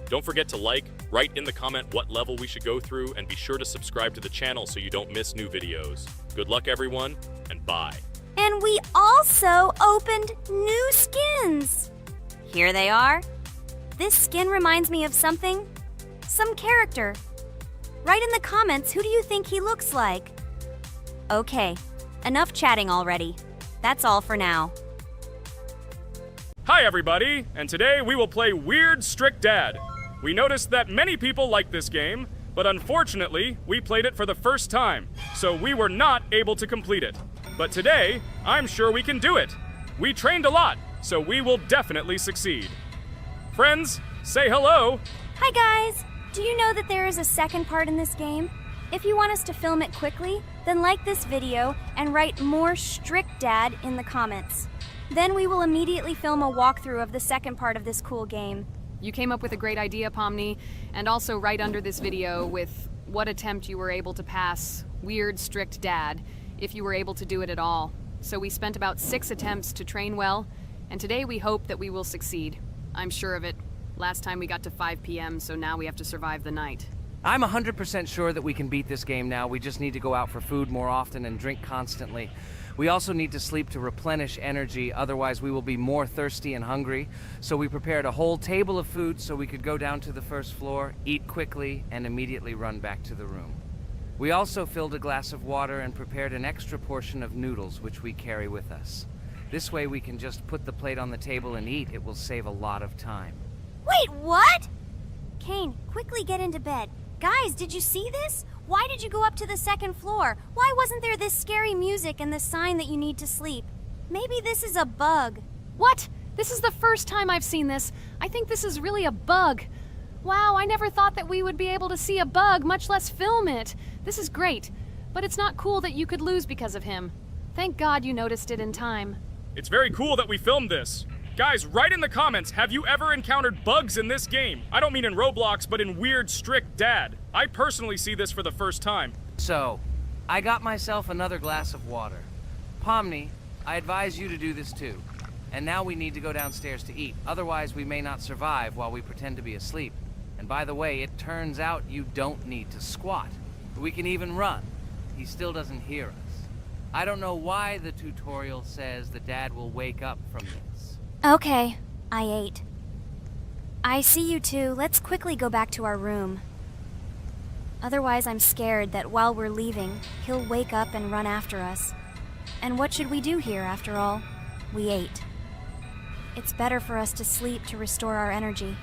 Don't forget to like, write in the comment what level we should go through, and be sure to subscribe to the channel so you don't miss new videos. Good luck, everyone, and bye.
And we also opened new skins. Here they are. This skin reminds me of something. Some character. Write in the comments, who do you think he looks like? Okay, enough chatting already. That's all for now.
Hi everybody, and today we will play Weird Strict Dad. We noticed that many people like this game, but unfortunately, we played it for the first time, so we were not able to complete it. But today, I'm sure we can do it. We trained a lot, so we will definitely succeed. Friends, say hello.
Hi guys! Do you know that there is a 2nd part in this game? If you want us to film it quickly, then like this video and write more Strict Dad in the comments. Then we will immediately film a walkthrough of the 2nd part of this cool game.
You came up with a great idea, Pomni, and also right under this video with what attempt you were able to pass Weird Strict Dad, if you were able to do it at all. So we spent about 6 attempts to train well, and today we hope that we will succeed. I'm sure of it. Last time we got to 5 p.m., so now we have to survive the night.
I'm 100% sure that we can beat this game now. We just need to go out for food more often and drink constantly. We also need to sleep to replenish energy, otherwise we will be more thirsty and hungry. So we prepared a whole table of food so we could go down to the 1st floor, eat quickly, and immediately run back to the room. We also filled a glass of water and prepared an extra portion of noodles, which we carry with us. This way we can just put the plate on the table and eat. It will save a lot of time.
Wait, what? Kane, quickly get into bed. Guys, did you see this? Why did you go up to the 2nd floor? Why wasn't there this scary music and the sign that you need to sleep? Maybe this is a bug.
What? This is the first time I've seen this. I think this is really a bug. Wow, I never thought that we would be able to see a bug, much less film it. This is great, but it's not cool that you could lose because of him. Thank God you noticed it in time.
It's very cool that we filmed this. Guys, write in the comments, have you ever encountered bugs in this game? I don't mean in Roblox, but in Weird Strict Dad. I personally see this for the first time.
So, I got myself another glass of water. Pomni, I advise you to do this too. And now we need to go downstairs to eat. Otherwise, we may not survive while we pretend to be asleep. And by the way, it turns out you don't need to squat. We can even run. He still doesn't hear us. I don't know why the tutorial says that Dad will wake up from this.
Okay, I ate. I see you two. Let's quickly go back to our room. Otherwise, I'm scared that while we're leaving, he'll wake up and run after us. And what should we do here, after all? We ate. It's better for us to sleep to restore our energy.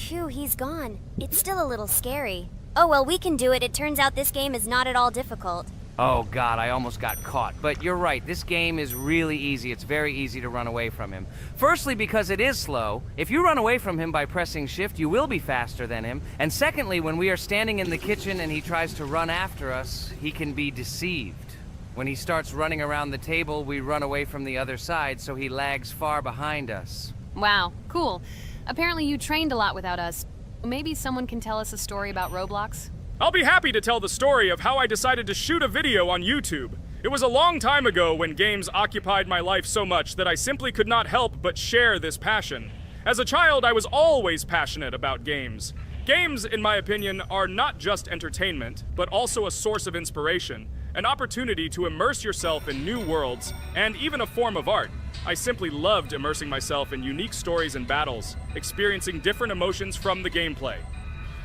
Phew, he's gone. It's still a little scary. Oh, well, we can do it. It turns out this game is not at all difficult.
Oh god, I almost got caught. But you're right, this game is really easy. It's very easy to run away from him. Firstly, because it is slow. If you run away from him by pressing shift, you will be faster than him. And secondly, when we are standing in the kitchen and he tries to run after us, he can be deceived. When he starts running around the table, we run away from the other side, so he lags far behind us.
Wow, cool. Apparently you trained a lot without us. Maybe someone can tell us a story about Roblox?
I'll be happy to tell the story of how I decided to shoot a video on YouTube. It was a long time ago when games occupied my life so much that I simply could not help but share this passion. As a child, I was always passionate about games. Games, in my opinion, are not just entertainment, but also a source of inspiration, an opportunity to immerse yourself in new worlds, and even a form of art. I simply loved immersing myself in unique stories and battles, experiencing different emotions from the gameplay.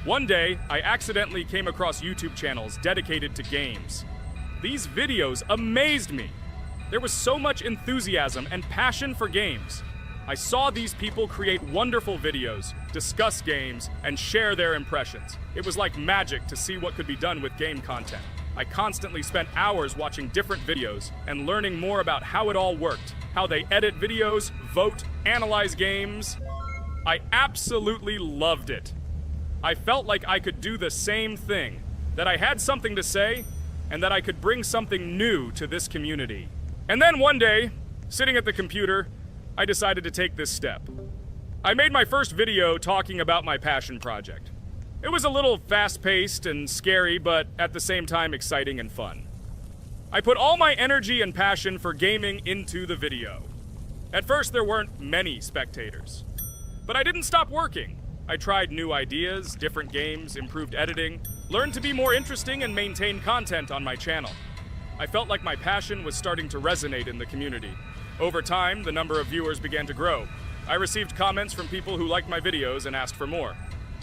One day, I accidentally came across YouTube channels dedicated to games. These videos amazed me. There was so much enthusiasm and passion for games. I saw these people create wonderful videos, discuss games, and share their impressions. It was like magic to see what could be done with game content. I constantly spent hours watching different videos and learning more about how it all worked, how they edit videos, vote, analyze games. I absolutely loved it. I felt like I could do the same thing, that I had something to say, and that I could bring something new to this community. And then one day, sitting at the computer, I decided to take this step. I made my first video talking about my passion project. It was a little fast-paced and scary, but at the same time exciting and fun. I put all my energy and passion for gaming into the video. At first, there weren't many spectators, but I didn't stop working. I tried new ideas, different games, improved editing, learned to be more interesting, and maintain content on my channel. I felt like my passion was starting to resonate in the community. Over time, the number of viewers began to grow. I received comments from people who liked my videos and asked for more.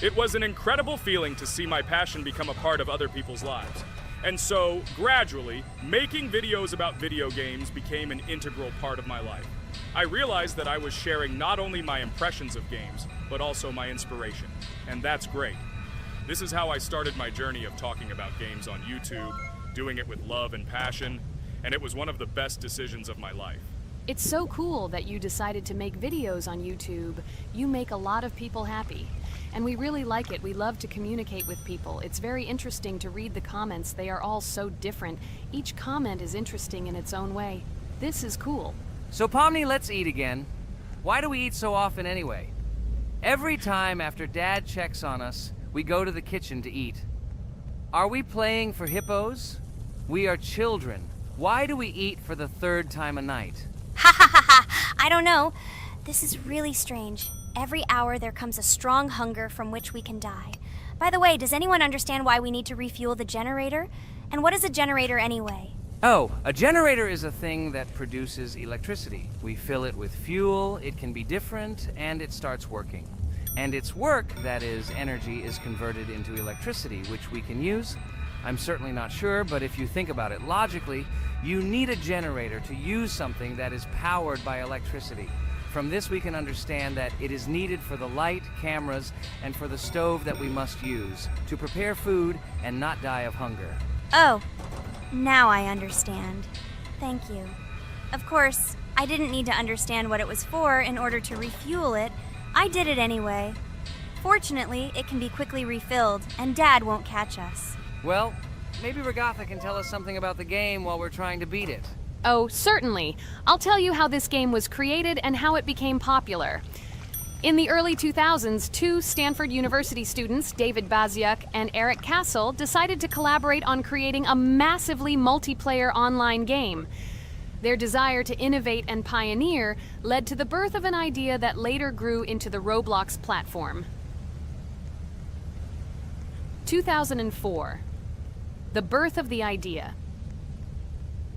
It was an incredible feeling to see my passion become a part of other people's lives. And so, gradually, making videos about video games became an integral part of my life. I realized that I was sharing not only my impressions of games, but also my inspiration. And that's great. This is how I started my journey of talking about games on YouTube, doing it with love and passion, and it was one of the best decisions of my life.
It's so cool that you decided to make videos on YouTube. You make a lot of people happy. And we really like it. We love to communicate with people. It's very interesting to read the comments. They are all so different. Each comment is interesting in its own way. This is cool.
So Pomni, let's eat again. Why do we eat so often anyway? Every time after Dad checks on us, we go to the kitchen to eat. Are we playing for hippos? We are children. Why do we eat for the third time a night?
Ha ha ha ha! I don't know. This is really strange. Every hour there comes a strong hunger from which we can die. By the way, does anyone understand why we need to refuel the generator? And what is a generator anyway?
Oh, a generator is a thing that produces electricity. We fill it with fuel, it can be different, and it starts working. And its work, that is, energy, is converted into electricity, which we can use. I'm certainly not sure, but if you think about it logically, you need a generator to use something that is powered by electricity. From this we can understand that it is needed for the light, cameras, and for the stove that we must use to prepare food and not die of hunger.
Oh, now I understand. Thank you. Of course, I didn't need to understand what it was for in order to refuel it. I did it anyway. Fortunately, it can be quickly refilled, and Dad won't catch us.
Well, maybe Regatha can tell us something about the game while we're trying to beat it.
Oh, certainly. I'll tell you how this game was created and how it became popular. In the early 2000s, two Stanford University students, David Baziuk and Eric Castle, decided to collaborate on creating a massively multiplayer online game. Their desire to innovate and pioneer led to the birth of an idea that later grew into the Roblox platform. 2004. The birth of the idea.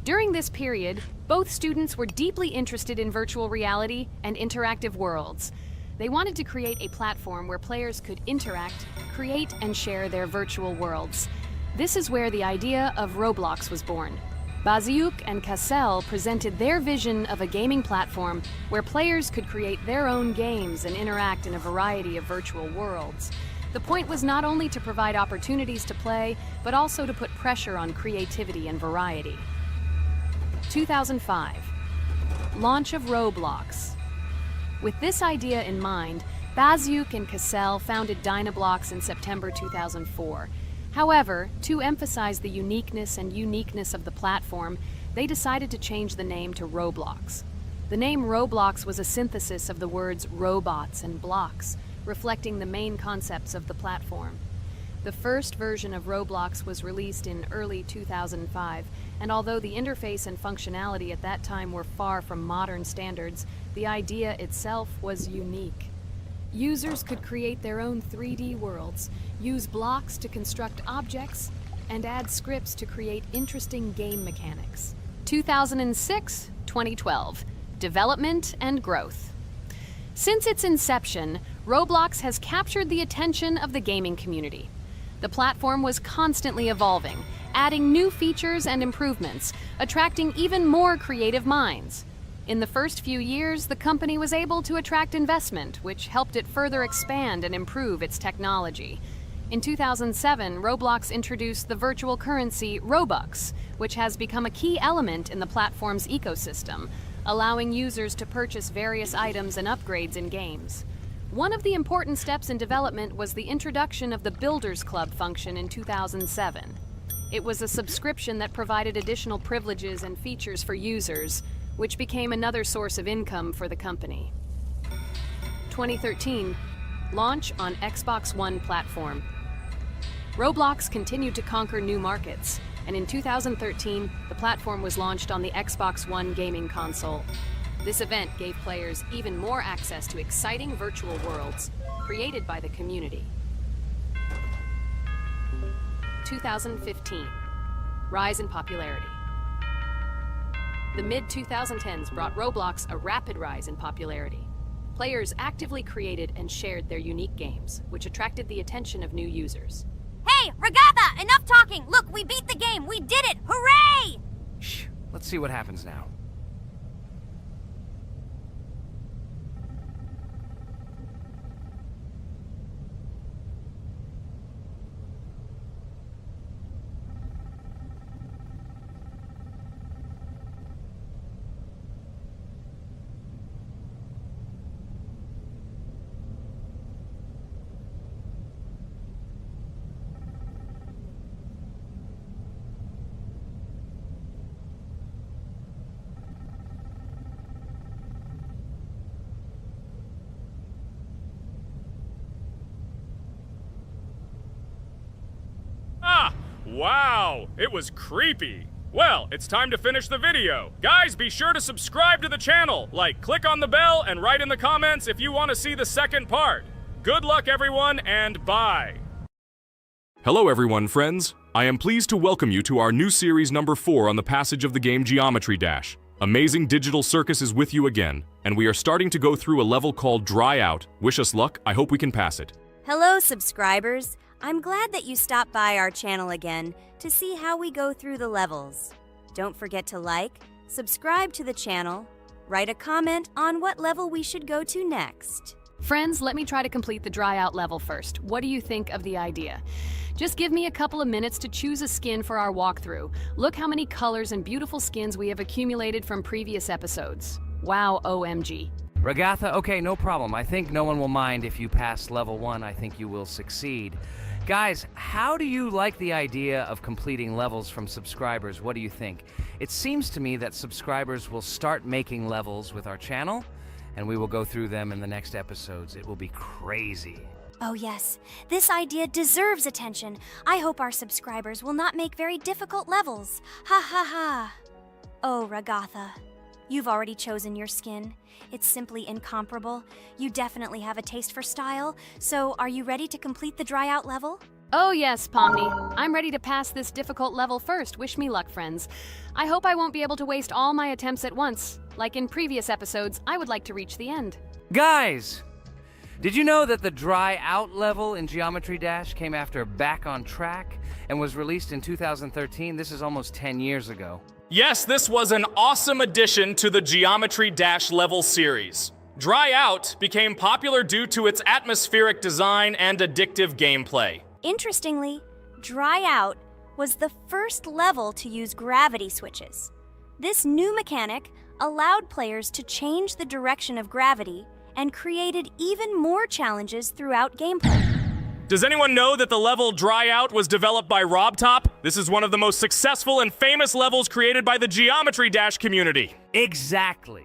During this period, both students were deeply interested in virtual reality and interactive worlds. They wanted to create a platform where players could interact, create, and share their virtual worlds. This is where the idea of Roblox was born. Baziuk and Cassell presented their vision of a gaming platform where players could create their own games and interact in a variety of virtual worlds. The point was not only to provide opportunities to play, but also to put pressure on creativity and variety. 2005. Launch of Roblox. With this idea in mind, Baziuk and Cassell founded Dynablox in September 2004. However, to emphasize the uniqueness of the platform, they decided to change the name to Roblox. The name Roblox was a synthesis of the words robots and blocks, reflecting the main concepts of the platform. The first version of Roblox was released in early 2005, and although the interface and functionality at that time were far from modern standards, the idea itself was unique. Users could create their own 3D worlds, use blocks to construct objects, and add scripts to create interesting game mechanics. 2006-2012. Development and growth. Since its inception, Roblox has captured the attention of the gaming community. The platform was constantly evolving, adding new features and improvements, attracting even more creative minds. In the first few years, the company was able to attract investment, which helped it further expand and improve its technology. In 2007, Roblox introduced the virtual currency Robux, which has become a key element in the platform's ecosystem, allowing users to purchase various items and upgrades in games. One of the important steps in development was the introduction of the Builders Club function in 2007. It was a subscription that provided additional privileges and features for users, which became another source of income for the company. 2013, launch on Xbox One platform. Roblox continued to conquer new markets, and in 2013, the platform was launched on the Xbox One gaming console. This event gave players even more access to exciting virtual worlds created by the community. 2015, rise in popularity. The mid-2010s brought Roblox a rapid rise in popularity. Players actively created and shared their unique games, which attracted the attention of new users.
Hey, Regatha, enough talking! Look, we beat the game! We did it! Hooray!
Shh, let's see what happens now.
Wow, it was creepy. Well, it's time to finish the video. Guys, be sure to subscribe to the channel, click on the bell, and write in the comments if you want to see the second part. Good luck, everyone, and bye. Hello, everyone, friends. I am pleased to welcome you to our new series number 4 on the passage of the game Geometry Dash. Amazing Digital Circus is with you again, and we are starting to go through a level called Dry Out. Wish us luck. I hope we can pass it.
Hello, subscribers. I'm glad that you stopped by our channel again to see how we go through the levels. Don't forget to like, subscribe to the channel, write a comment on what level we should go to next.
Friends, let me try to complete the dry out level first. What do you think of the idea? Just give me a couple of minutes to choose a skin for our walkthrough. Look how many colors and beautiful skins we have accumulated from previous episodes. Wow, OMG.
Regatha, okay, no problem. I think no one will mind if you pass level 1. I think you will succeed. Guys, how do you like the idea of completing levels from subscribers? What do you think? It seems to me that subscribers will start making levels with our channel, and we will go through them in the next episodes. It will be crazy.
Oh yes, this idea deserves attention. I hope our subscribers will not make very difficult levels. Ha ha ha. Oh, Regatha, you've already chosen your skin. It's simply incomparable. You definitely have a taste for style. So, are you ready to complete the dry out level?
Oh yes, Pomni. I'm ready to pass this difficult level first. Wish me luck, friends. I hope I won't be able to waste all my attempts at once. Like in previous episodes, I would like to reach the end.
Guys! Did you know that the Dry Out level in Geometry Dash came after Back on Track and was released in 2013? This is almost 10 years ago.
Yes, this was an awesome addition to the Geometry Dash level series. Dry Out became popular due to its atmospheric design and addictive gameplay.
Interestingly, Dry Out was the first level to use gravity switches. This new mechanic allowed players to change the direction of gravity and created even more challenges throughout gameplay.
Does anyone know that the level Dry Out was developed by RobTop? This is one of the most successful and famous levels created by the Geometry Dash community.
Exactly.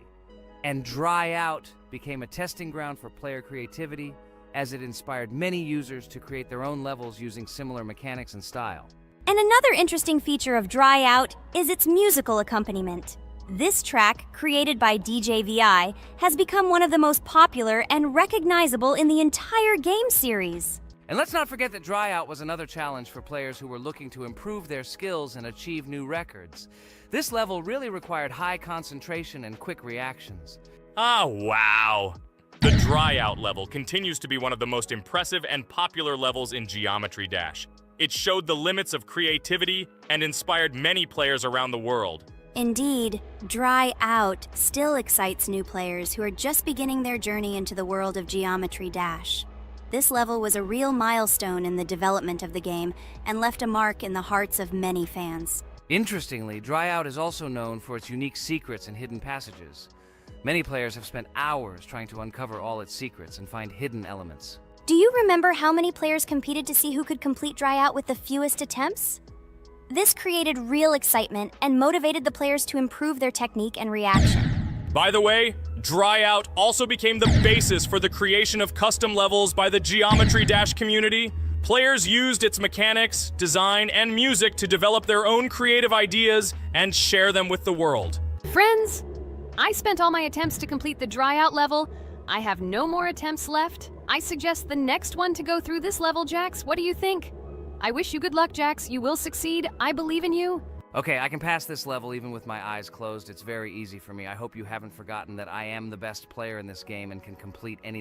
And Dry Out became a testing ground for player creativity, as it inspired many users to create their own levels using similar mechanics and style.
And another interesting feature of Dry Out is its musical accompaniment. This track, created by DJ VI, has become one of the most popular and recognizable in the entire game series.
And let's not forget that Dry Out was another challenge for players who were looking to improve their skills and achieve new records. This level really required high concentration and quick reactions.
Ah, wow. The Dry Out level continues to be one of the most impressive and popular levels in Geometry Dash. It showed the limits of creativity and inspired many players around the world.
Indeed, Dry Out still excites new players who are just beginning their journey into the world of Geometry Dash. This level was a real milestone in the development of the game and left a mark in the hearts of many fans.
Interestingly, Dry Out is also known for its unique secrets and hidden passages. Many players have spent hours trying to uncover all its secrets and find hidden elements.
Do you remember how many players competed to see who could complete Dry Out with the fewest attempts? This created real excitement and motivated the players to improve their technique and reaction.
By the way, Dry Out also became the basis for the creation of custom levels by the Geometry Dash community. Players used its mechanics, design, and music to develop their own creative ideas and share them with the world.
Friends, I spent all my attempts to complete the Dry Out level. I have no more attempts left. I suggest the next one to go through this level, Jax. What do you think? I wish you good luck, Jax. You will succeed. I believe in you.
Okay, I can pass this level even with my eyes closed. It's very easy for me. I hope you haven't forgotten that I am the best player in this game and can complete any